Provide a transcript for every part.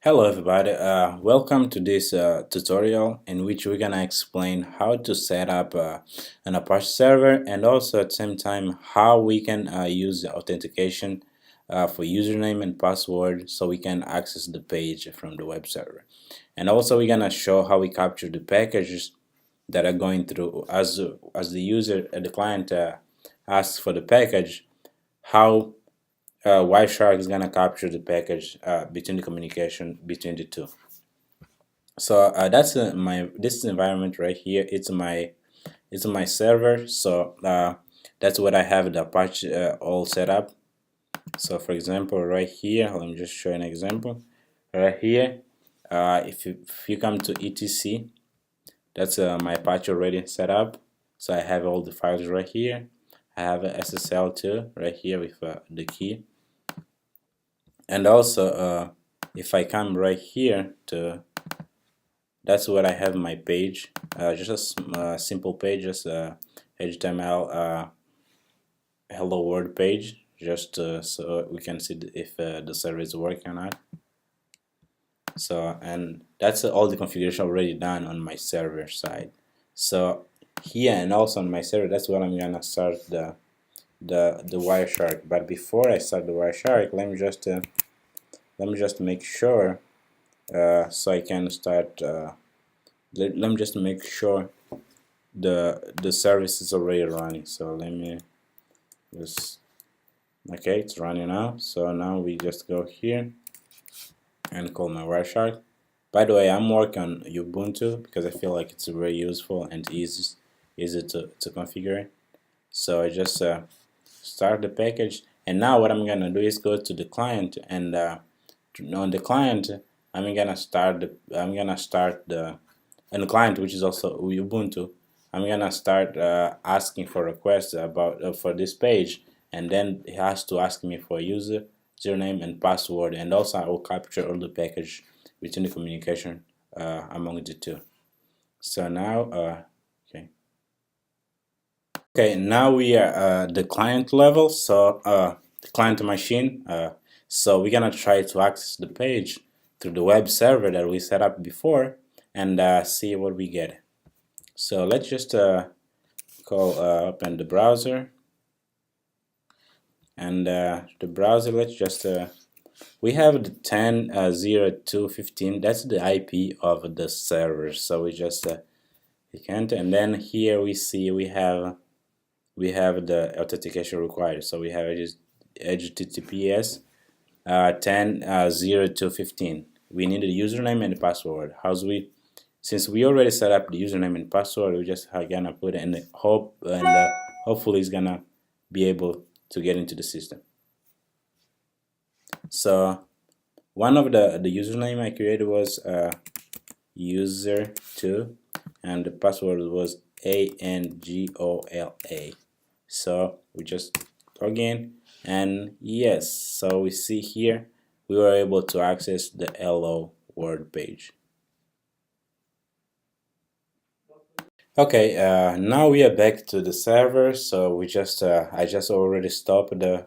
Hello everybody, welcome to this tutorial in which we're gonna explain how to set up an Apache server and also at the same time how we can use the authentication for username and password so we can access the page from the web server. And also we're gonna show how we capture the packages that are going through as the user, the client asks for the package, how Wireshark is gonna capture the package between the communication between the two. So that's this environment right here. It's my server. So that's what I have the Apache all set up. So for example, right here, let me just show you an example. Right here, if you come to etc, that's my Apache already set up. So I have all the files right here. I have a SSL too right here with the key. And also if I come right here to, that's what I have my page, just a simple page, just a HTML hello world page, just so we can see if the server is working or not. So, and that's all the configuration already done on my server side. So here and also on my server, that's what I'm gonna start the Wireshark. But before I start the Wireshark, let me just make sure so I can start. Let me just make sure the service is already running. So let me just, okay, it's running now. So now we just go here and call my Wireshark. By the way, I'm working on Ubuntu because I feel like it's very useful and easy to configure. So I just start the package, and now what I'm gonna do is go to the client, and on the client I'm gonna start the and the client, which is also Ubuntu. I'm gonna start asking for requests about for this page, and then it has to ask me for username and password, and also I will capture all the package between the communication among the two. So now okay, now we are the client level, so the client machine. So we're gonna try to access the page through the web server that we set up before and see what we get. So let's just open the browser, and the browser, let's just we have the 10.02.15. That's the IP of the server. So we just click enter, and then here we see we have the authentication required. So we have HTTPS 10.02.15. We need the username and the password. Since we already set up the username and password, we just are gonna put it in the hope, and hopefully it's gonna be able to get into the system. So one of the username I created was user2, and the password was ANGOLA. So we just log in, and yes, so we see here we were able to access the hello world page. Okay, now we are back to the server. So we just I just already stopped the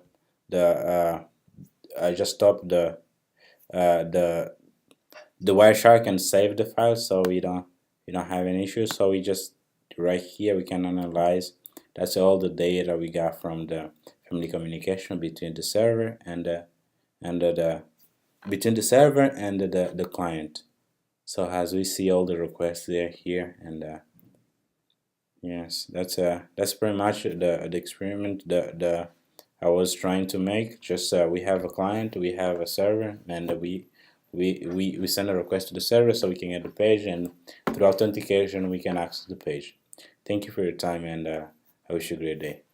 Wireshark and saved the file, so we don't have any issues. So we just right here we can analyze. That's all the data we got from the communication between the server and the client. So as we see all the requests there here, and yes, that's pretty much the experiment the I was trying to make. Just we have a client, we have a server, and we send a request to the server so we can get the page, and through authentication we can access the page. Thank you for your time, and I wish you a great day.